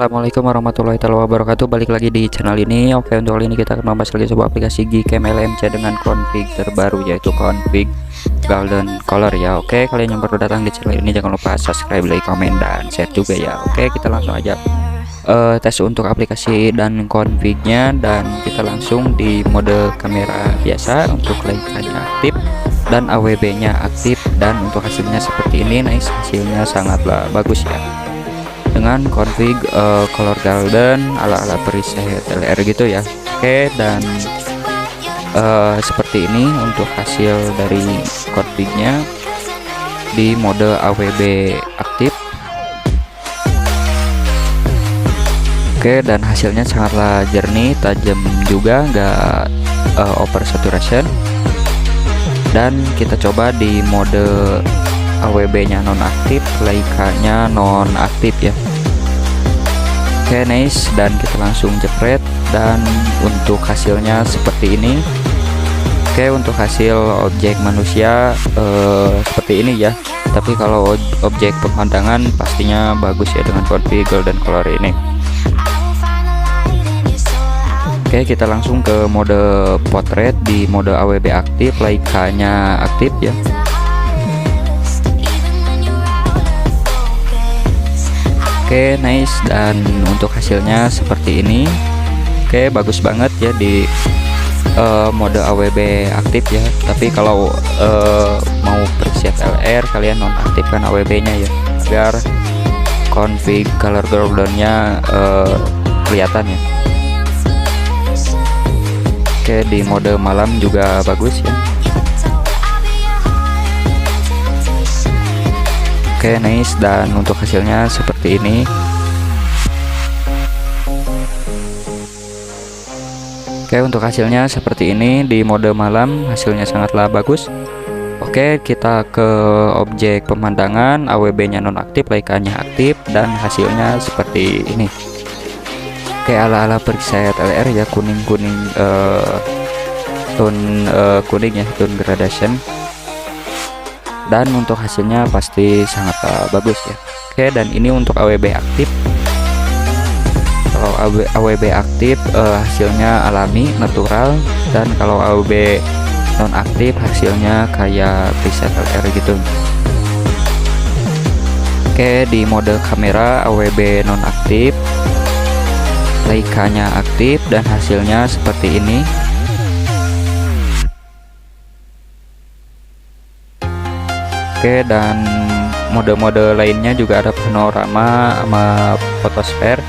Assalamualaikum warahmatullahi wabarakatuh. Balik lagi di channel ini. Oke, untuk kali ini kita akan membahas lagi sebuah aplikasi Gcam LMC dengan config terbaru, yaitu config golden color ya. Oke, kalian yang baru datang di channel ini jangan lupa subscribe, like, komen, dan share juga ya. Oke, kita langsung aja tes untuk aplikasi dan confignya, dan kita langsung di mode kamera biasa untuk layarnya aktif dan AWB nya aktif, dan untuk hasilnya seperti ini. Nice, hasilnya sangatlah bagus ya dengan config color golden ala-ala preset LR gitu ya. Oke, dan seperti ini untuk hasil dari confignya di mode AWB aktif. Oke, dan hasilnya sangatlah jernih, tajam juga, nggak over saturation. Dan kita coba di mode AWB nya nonaktif, Leica-nya nonaktif ya. Oke, nice, dan kita langsung jepret, dan untuk hasilnya seperti ini. Oke, untuk hasil objek manusia seperti ini ya, tapi kalau objek pemandangan pastinya bagus ya dengan config golden color ini. Oke, kita langsung ke mode portrait di mode AWB aktif, Leica-nya aktif ya. Oke, nice, dan untuk hasilnya seperti ini. Oke, bagus banget ya di mode AWB aktif ya. Tapi kalau mau preset LR, kalian nonaktifkan AWB nya ya, agar config color golden-nya kelihatan ya. Oke, di mode malam juga bagus ya. Oke, nice, dan untuk hasilnya seperti ini. Oke, untuk hasilnya seperti ini di mode malam, hasilnya sangatlah bagus. Oke, kita ke objek pemandangan, AWB nya nonaktif, Leica-nya aktif, dan hasilnya seperti ini. Oke, ala-ala preset LR ya, kuning-kuning tone kuning ya, tone gradation. Dan untuk hasilnya pasti sangat bagus ya. Oke, dan ini untuk AWB aktif. Kalau AWB aktif hasilnya alami, natural, dan kalau AWB nonaktif hasilnya kayak preset LR gitu. Oke, di mode kamera AWB nonaktif, Leica-nya aktif, dan hasilnya seperti ini. Oke, dan mode-mode lainnya juga ada panorama sama photosfer.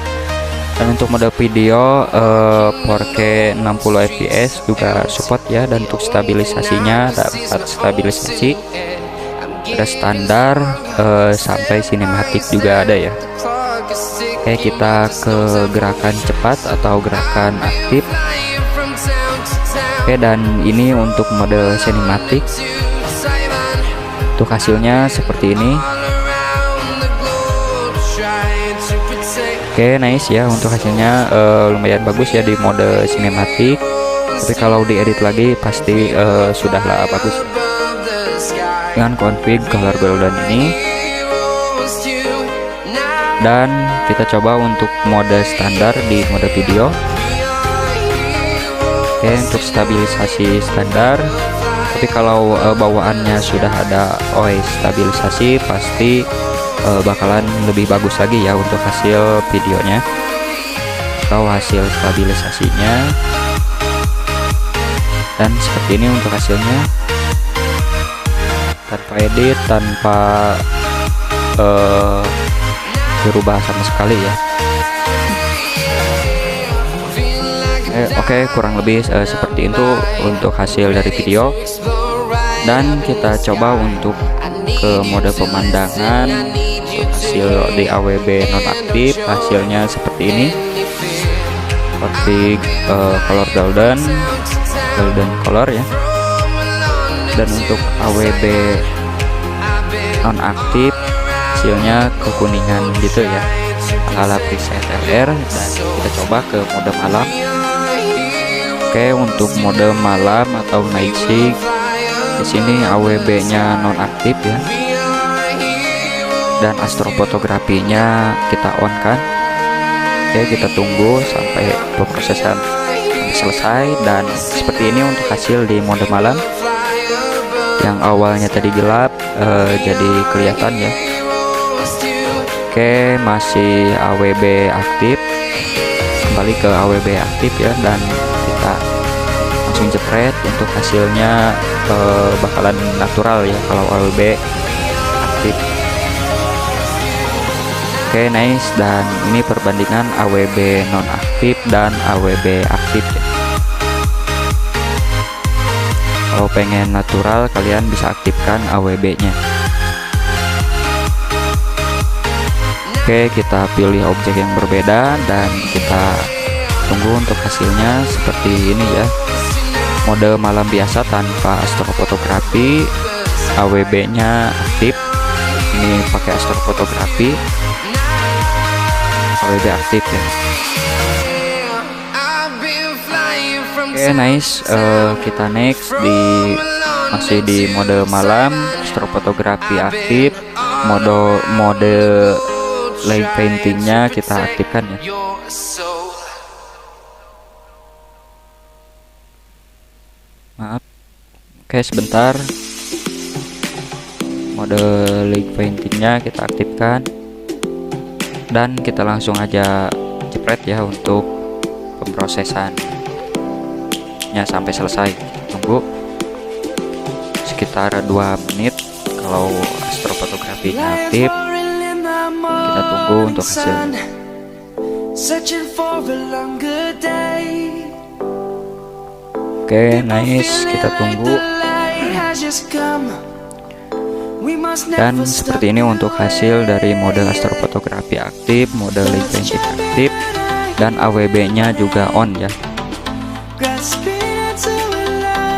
Dan untuk mode video 4K 60 fps juga support ya, dan untuk stabilisasinya dapat stabilisasi ada standar sampai sinematik juga ada ya. Oke, kita ke gerakan cepat atau gerakan aktif. Oke, dan ini untuk mode sinematik. Untuk hasilnya seperti ini. Oke, nice ya, untuk hasilnya lumayan bagus ya di mode sinematik. Tapi kalau diedit lagi pasti sudahlah bagus dengan config color golden ini. Dan kita coba untuk mode standar di mode video. Oke, untuk stabilisasi standar. Tapi kalau bawaannya sudah ada OIS stabilisasi, pasti bakalan lebih bagus lagi ya untuk hasil videonya atau hasil stabilisasinya. Dan seperti ini untuk hasilnya, tanpa edit, tanpa berubah sama sekali ya. Oke, kurang lebih seperti itu untuk hasil dari video. Dan kita coba untuk ke mode pemandangan, untuk hasil di AWB nonaktif, hasilnya seperti ini. Config color golden color ya. Dan untuk AWB nonaktif hasilnya kekuningan gitu ya, ala preset LR. Dan kita coba ke mode malam. Oke, untuk mode malam atau night shift, di sini AWB nya nonaktif ya, dan astrofotografinya kita on kan. Oke, kita tunggu sampai pemrosesan sampai selesai. Dan seperti ini untuk hasil di mode malam. Yang awalnya tadi gelap jadi kelihatan ya. Oke, masih AWB aktif. Kembali ke AWB aktif ya, dan kita langsung jepret. Untuk hasilnya bakalan natural ya kalau AWB aktif. Oke, nice. Dan ini perbandingan AWB nonaktif dan AWB aktif ya. Kalau pengen natural, kalian bisa aktifkan AWB-nya. Oke, kita pilih objek yang berbeda dan kita tunggu untuk hasilnya seperti ini ya. Mode malam biasa tanpa astrofotografi, AWB-nya aktif. Ini pakai astrofotografi, AWB aktif ya. Oke, nice. Kita next masih di mode malam, astrofotografi aktif, mode light paintingnya kita aktifkan ya. Maaf. Oke, sebentar. Mode light paintingnya kita aktifkan dan kita langsung aja jepret ya untuk pemrosesan sampai selesai. Tunggu sekitar 2 menit. Kalau astrofotografinya aktif, kita tunggu untuk hasilnya. Oke, nice. Kita tunggu. Dan seperti ini untuk hasil dari mode astrofotografi aktif, mode light painting aktif, dan AWB-nya juga on ya.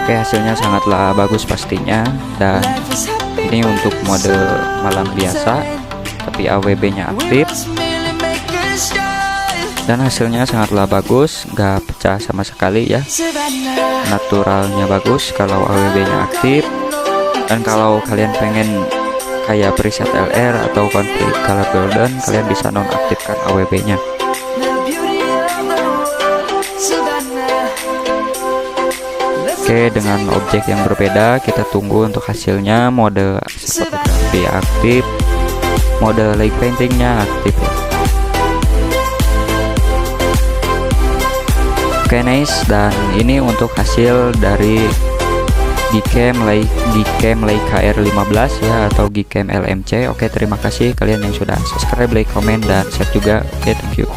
Oke, hasilnya sangatlah bagus pastinya. Dan ini untuk mode malam biasa tapi AWB-nya aktif, dan hasilnya sangatlah bagus, nggak pecah sama sekali ya. Naturalnya bagus kalau AWB-nya aktif. Dan kalau kalian pengen kayak preset LR atau config color golden, kalian bisa nonaktifkan AWB-nya. Oke, dengan objek yang berbeda kita tunggu untuk hasilnya. Mode fotografi aktif, mode light paintingnya aktif ya. Oke, nice. Dan ini untuk hasil dari Gcam Leica R15 ya, atau Gcam LMC. Oke, terima kasih kalian yang sudah subscribe, like, komen, dan share juga. Oke, thank you.